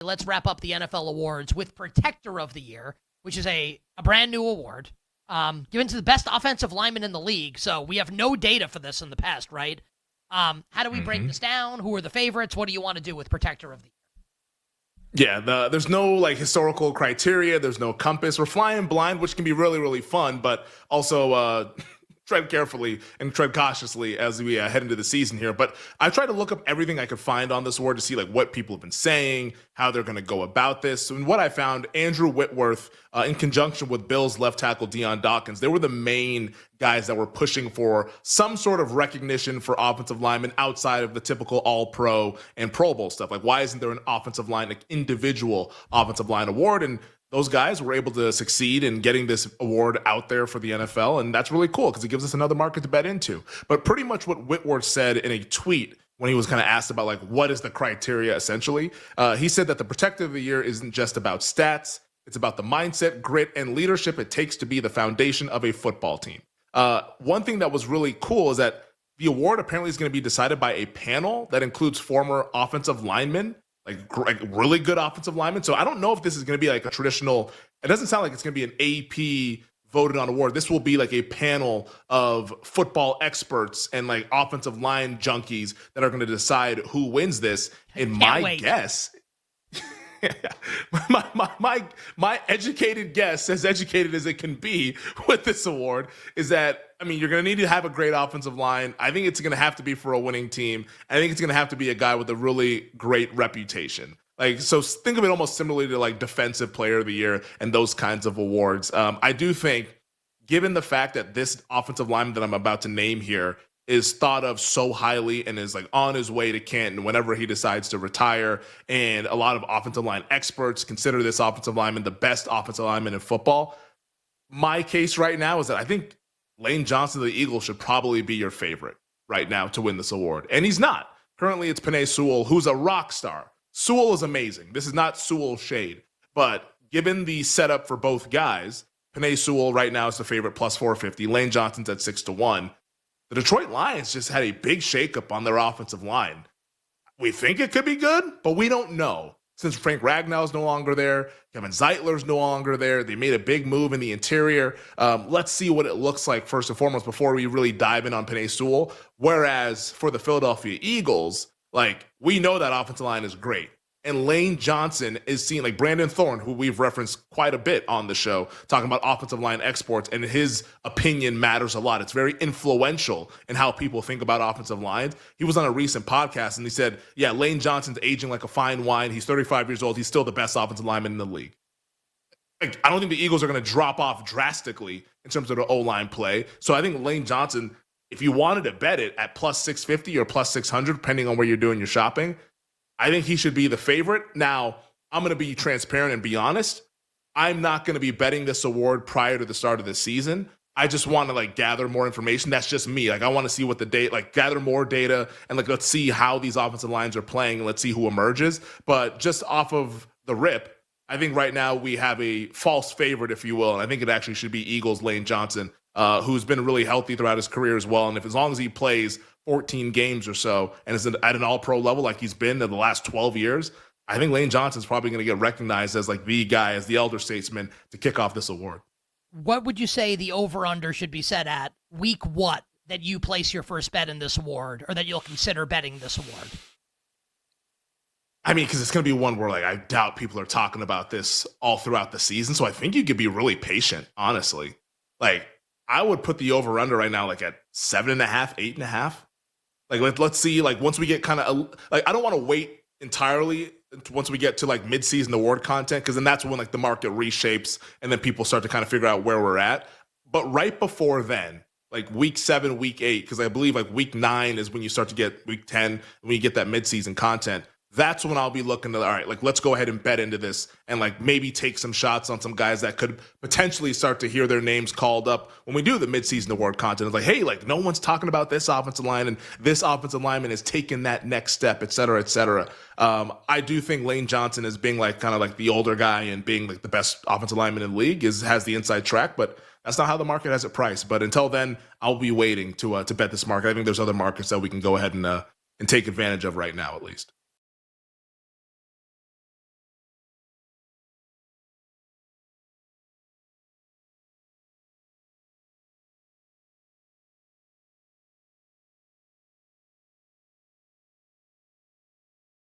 let's wrap up the NFL awards with Protector of the Year, which is a brand new award given to the best offensive lineman in the league. So we have no data for this in the past, right? How do we break this down? Who are the favorites? What do you want to do with Protector of the Year? Yeah, there's no like historical criteria. There's no compass. We're flying blind, which can be really, really fun, but also tread carefully and tread cautiously as we head into the season here. But I tried to look up everything I could find on this award to see like what people have been saying, how they're going to go about this. And what I found, Andrew Whitworth, in conjunction with Bills left tackle Deion Dawkins, they were the main guys that were pushing for some sort of recognition for offensive linemen outside of the typical All-Pro and Pro Bowl stuff. Like, why isn't there an offensive line, like individual offensive line award? And those guys were able to succeed in getting this award out there for the NFL, and that's really cool because it gives us another market to bet into. But pretty much what Whitworth said in a tweet when he was kind of asked about like what is the criteria essentially, he said that the Protector of the Year isn't just about stats. It's about the mindset, grit, and leadership it takes to be the foundation of a football team. One thing that was really cool is that the award apparently is going to be decided by a panel that includes former offensive linemen, like really good offensive linemen. So I don't know if this is going to be like a traditional, it doesn't sound like it's going to be an AP voted on award. This will be like a panel of football experts and like offensive line junkies that are going to decide who wins this. And my guess, my educated guess, as educated as it can be with this award, is that, I mean, you're going to need to have a great offensive line. I think it's going to have to be for a winning team. I think it's going to have to be a guy with a really great reputation. Like, so think of it almost similarly to like Defensive Player of the Year and those kinds of awards. I do think, given the fact that this offensive lineman that I'm about to name here is thought of so highly and is like on his way to Canton whenever he decides to retire, and a lot of offensive line experts consider this offensive lineman the best offensive lineman in football, my case right now is that I think Lane Johnson of the Eagles should probably be your favorite right now to win this award. And he's not. Currently, it's Penei Sewell, who's a rock star. Sewell is amazing. This is not Sewell shade. But given the setup for both guys, Penei Sewell right now is the favorite plus 450. Lane Johnson's at 6-1. The Detroit Lions just had a big shakeup on their offensive line. We think it could be good, but we don't know. Since Frank Ragnow's no longer there, Kevin Zeitler's no longer there, they made a big move in the interior. Let's see what it looks like first and foremost before we really dive in on Penei Sewell. Whereas for the Philadelphia Eagles, like, we know that offensive line is great. And Lane Johnson is seen, like Brandon Thorne, who we've referenced quite a bit on the show, talking about offensive line exports, and his opinion matters a lot. It's very influential in how people think about offensive lines. He was on a recent podcast, and he said, yeah, Lane Johnson's aging like a fine wine. He's 35 years old. He's still the best offensive lineman in the league. Like, I don't think the Eagles are going to drop off drastically in terms of the O-line play. So I think Lane Johnson, if you wanted to bet it at plus 650 or plus 600, depending on where you're doing your shopping, I think he should be the favorite. Now, I'm going to be transparent and be honest. I'm not going to be betting this award prior to the start of the season. I just want to like gather more information. That's just me. Like, I want to see what the data, like gather more data and like, let's see how these offensive lines are playing and let's see who emerges. But just off of the rip, I think right now we have a false favorite, if you will. And I think it actually should be Eagles Lane Johnson, who's been really healthy throughout his career as well. And if as long as he plays 14 games or so and is at an all-pro level like he's been in the last 12 years, I think Lane Johnson's probably going to get recognized as like the guy, as the elder statesman to kick off this award. What would you say the over-under should be set at week what that you place your first bet in this award, or that you'll consider betting this award? I mean, because it's going to be one where like I doubt people are talking about this all throughout the season. So I think you could be really patient, honestly. Like, I would put the over-under right now like at 7.5, 8.5. Like, let's see, like, once we get kind of, like, I don't want to wait entirely once we get to, like, mid-season award content, because then that's when, like, the market reshapes and then people start to kind of figure out where we're at. But right before then, like, week 7, week 8, because I believe, like, week 9 is when you start to get week 10, when you get that mid-season content. That's when I'll be looking to, all right, like, let's go ahead and bet into this and, like, maybe take some shots on some guys that could potentially start to hear their names called up when we do the midseason award content. It's like, hey, like, no one's talking about this offensive line, and this offensive lineman is taking that next step, et cetera, et cetera. I do think Lane Johnson as being, like, kind of like the older guy and being, like, the best offensive lineman in the league has the inside track, but that's not how the market has it priced. But until then, I'll be waiting to bet this market. I think there's other markets that we can go ahead and take advantage of right now, at least.